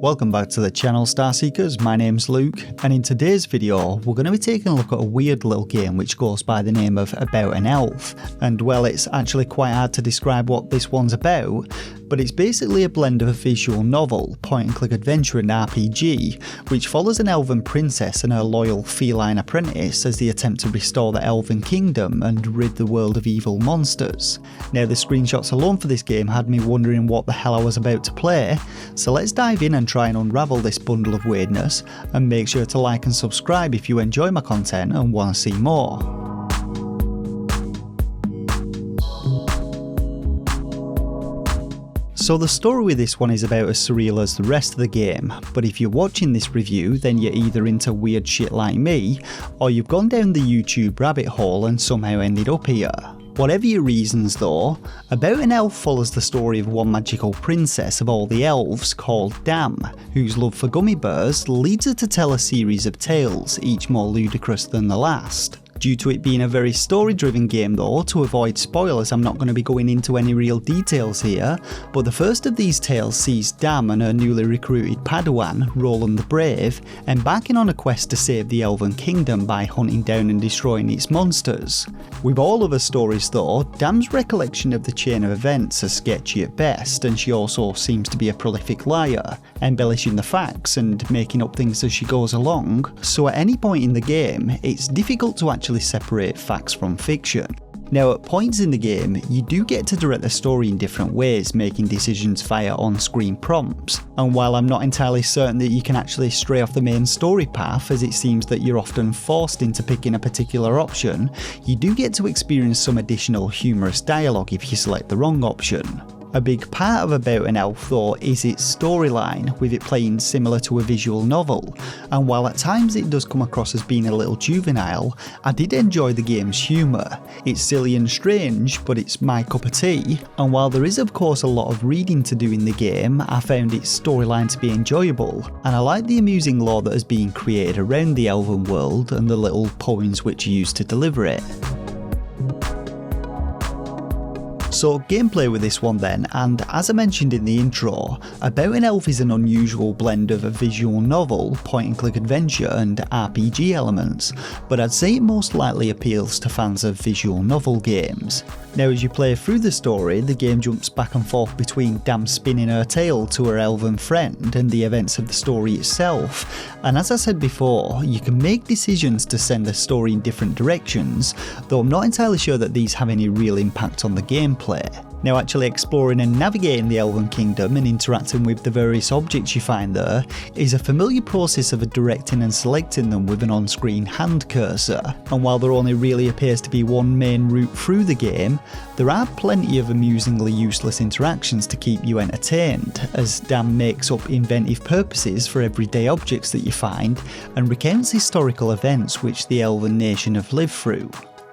Welcome back to the channel, Starseekers. My name's Luke, and in today's video we're going to be taking a look at a weird little game which goes by the name of About an Elf. And well, it's actually quite hard to describe what this one's about, but it's basically a blend of a visual novel, point-and-click adventure and RPG, which follows an elven princess and her loyal feline apprentice as they attempt to restore the elven kingdom and rid the world of evil monsters. Now, the screenshots alone for this game had me wondering what the hell I was about to play, so let's dive in and try and unravel this bundle of weirdness, and make sure to like and subscribe if you enjoy my content and want to see more. So the story with this one is about as surreal as the rest of the game, but if you're watching this review then you're either into weird shit like me, or you've gone down the YouTube rabbit hole and somehow ended up here. Whatever your reasons though, About an Elf follows the story of one magical princess of all the elves called Dam, whose love for gummy bears leads her to tell a series of tales, each more ludicrous than the last. Due to it being a very story-driven game though, to avoid spoilers I'm not going to be going into any real details here, but the first of these tales sees Dam and her newly recruited Padawan, Roland the Brave, embarking on a quest to save the Elven Kingdom by hunting down and destroying its monsters. With all other stories though, Dam's recollection of the chain of events are sketchy at best, and she also seems to be a prolific liar, embellishing the facts and making up things as she goes along, so at any point in the game it's difficult to actually separate facts from fiction. Now, at points in the game, you do get to direct the story in different ways, making decisions via on-screen prompts, and while I'm not entirely certain that you can actually stray off the main story path, as it seems that you're often forced into picking a particular option, you do get to experience some additional humorous dialogue if you select the wrong option. A big part of About an Elf though is its storyline, with it playing similar to a visual novel, and while at times it does come across as being a little juvenile, I did enjoy the game's humour. It's silly and strange, but it's my cup of tea, and while there is of course a lot of reading to do in the game, I found its storyline to be enjoyable, and I like the amusing lore that has been created around the elven world and the little poems which are used to deliver it. So gameplay with this one then, and as I mentioned in the intro, About an Elf is an unusual blend of a visual novel, point-and-click adventure and RPG elements, but I'd say it most likely appeals to fans of visual novel games. Now, as you play through the story, the game jumps back and forth between Dam spinning her tale to her elven friend and the events of the story itself, and as I said before, you can make decisions to send the story in different directions, though I'm not entirely sure that these have any real impact on the gameplay. Now, actually exploring and navigating the Elven Kingdom and interacting with the various objects you find there is a familiar process of directing and selecting them with an on-screen hand cursor, and while there only really appears to be one main route through the game, there are plenty of amusingly useless interactions to keep you entertained, as Dam makes up inventive purposes for everyday objects that you find and recounts historical events which the Elven nation have lived through.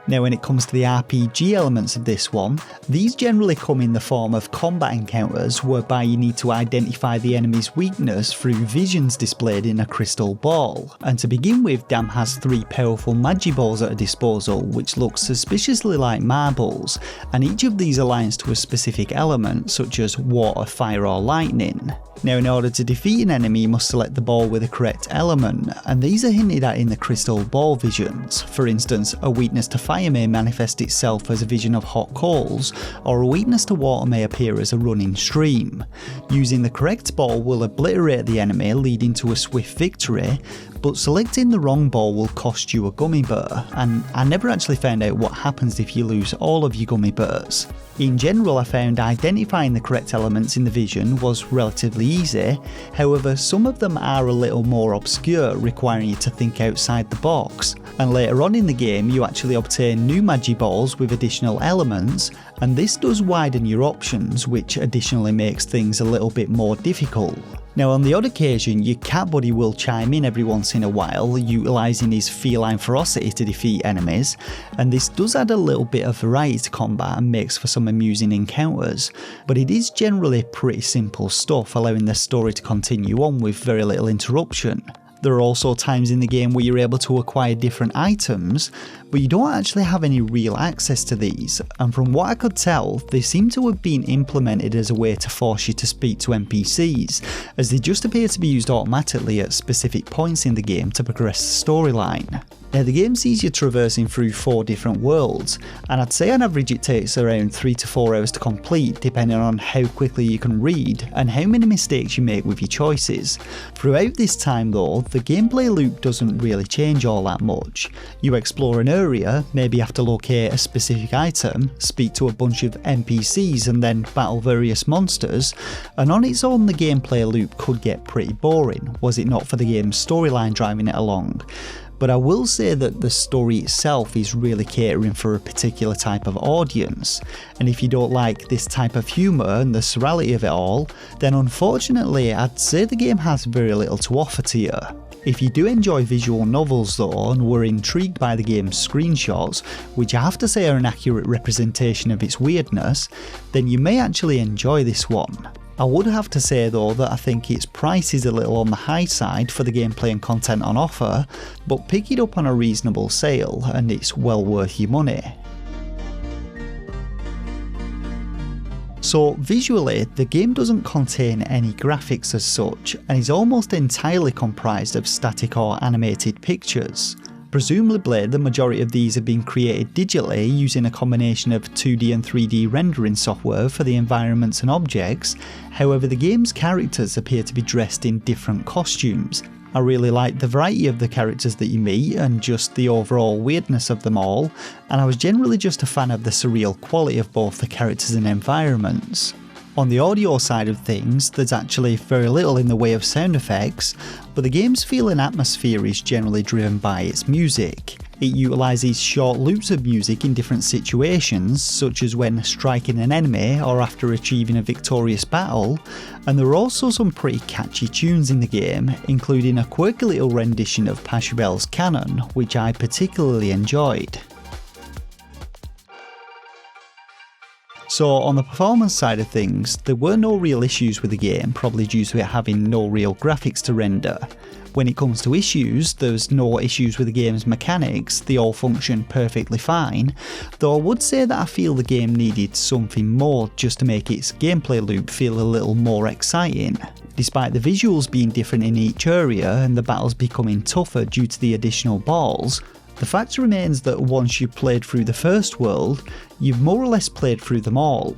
Now, when it comes to the RPG elements of this one, these generally come in the form of combat encounters whereby you need to identify the enemy's weakness through visions displayed in a crystal ball. And to begin with, Dam has 3 powerful magi balls at her disposal which look suspiciously like marbles, and each of these aligns to a specific element such as water, fire or lightning. Now, in order to defeat an enemy, you must select the ball with the correct element, and these are hinted at in the crystal ball visions. For instance, a weakness to fire may manifest itself as a vision of hot coals, or a weakness to water may appear as a running stream. Using the correct ball will obliterate the enemy, leading to a swift victory, but selecting the wrong ball will cost you a gummy bear, and I never actually found out what happens if you lose all of your gummy bears. In general, I found identifying the correct elements in the vision was relatively easy, however some of them are a little more obscure, requiring you to think outside the box, and later on in the game you actually obtain new magi balls with additional elements, and this does widen your options, which additionally makes things a little bit more difficult. Now, on the odd occasion, your cat buddy will chime in every once in a while, utilising his feline ferocity to defeat enemies, and this does add a little bit of variety to combat and makes for some amusing encounters, but it is generally pretty simple stuff, allowing the story to continue on with very little interruption. There are also times in the game where you're able to acquire different items, but you don't actually have any real access to these, and from what I could tell, they seem to have been implemented as a way to force you to speak to NPCs, as they just appear to be used automatically at specific points in the game to progress the storyline. Now the game sees you traversing through 4 different worlds, and I'd say on average it takes around 3 to 4 hours to complete, depending on how quickly you can read and how many mistakes you make with your choices. Throughout this time though, the gameplay loop doesn't really change all that much. You explore an area, maybe have to locate a specific item, speak to a bunch of NPCs and then battle various monsters, and on its own the gameplay loop could get pretty boring, was it not for the game's storyline driving it along. But I will say that the story itself is really catering for a particular type of audience, and if you don't like this type of humour and the surreality of it all, then unfortunately I'd say the game has very little to offer to you. If you do enjoy visual novels though and were intrigued by the game's screenshots, which I have to say are an accurate representation of its weirdness, then you may actually enjoy this one. I would have to say though that I think its price is a little on the high side for the gameplay and content on offer, but pick it up on a reasonable sale and it's well worth your money. So visually, the game doesn't contain any graphics as such and is almost entirely comprised of static or animated pictures. Presumably, the majority of these have been created digitally using a combination of 2D and 3D rendering software for the environments and objects. However, the game's characters appear to be dressed in different costumes. I really like the variety of the characters that you meet and just the overall weirdness of them all, and I was generally just a fan of the surreal quality of both the characters and environments. On the audio side of things, there's actually very little in the way of sound effects, but the game's feel and atmosphere is generally driven by its music. It utilises short loops of music in different situations, such as when striking an enemy or after achieving a victorious battle, and there are also some pretty catchy tunes in the game, including a quirky little rendition of Pachelbel's Canon, which I particularly enjoyed. So on the performance side of things, there were no real issues with the game, probably due to it having no real graphics to render. When it comes to issues, there's no issues with the game's mechanics, they all function perfectly fine, though I would say that I feel the game needed something more just to make its gameplay loop feel a little more exciting. Despite the visuals being different in each area and the battles becoming tougher due to the additional balls, the fact remains that once you've played through the first world, you've more or less played through them all.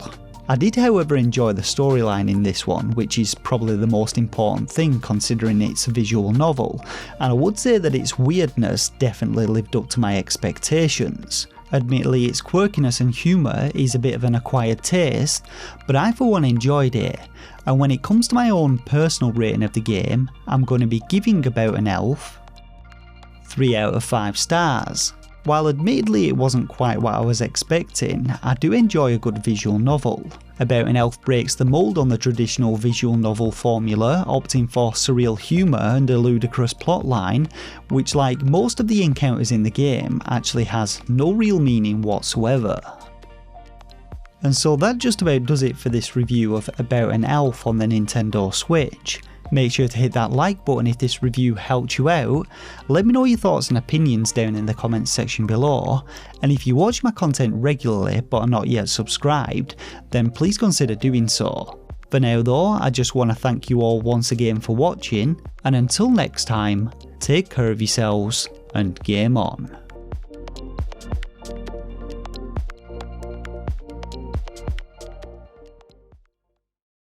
I did however enjoy the storyline in this one, which is probably the most important thing considering it's a visual novel, and I would say that its weirdness definitely lived up to my expectations. Admittedly, its quirkiness and humour is a bit of an acquired taste, but I for one enjoyed it, and when it comes to my own personal rating of the game, I'm going to be giving About an Elf 3 out of 5 stars. While admittedly it wasn't quite what I was expecting, I do enjoy a good visual novel. About an Elf breaks the mould on the traditional visual novel formula, opting for surreal humour and a ludicrous plotline, which like most of the encounters in the game actually has no real meaning whatsoever. And so that just about does it for this review of About an Elf on the Nintendo Switch. Make sure to hit that like button if this review helped you out, let me know your thoughts and opinions down in the comments section below, and if you watch my content regularly but are not yet subscribed, then please consider doing so. For now though, I just want to thank you all once again for watching, and until next time, take care of yourselves and game on.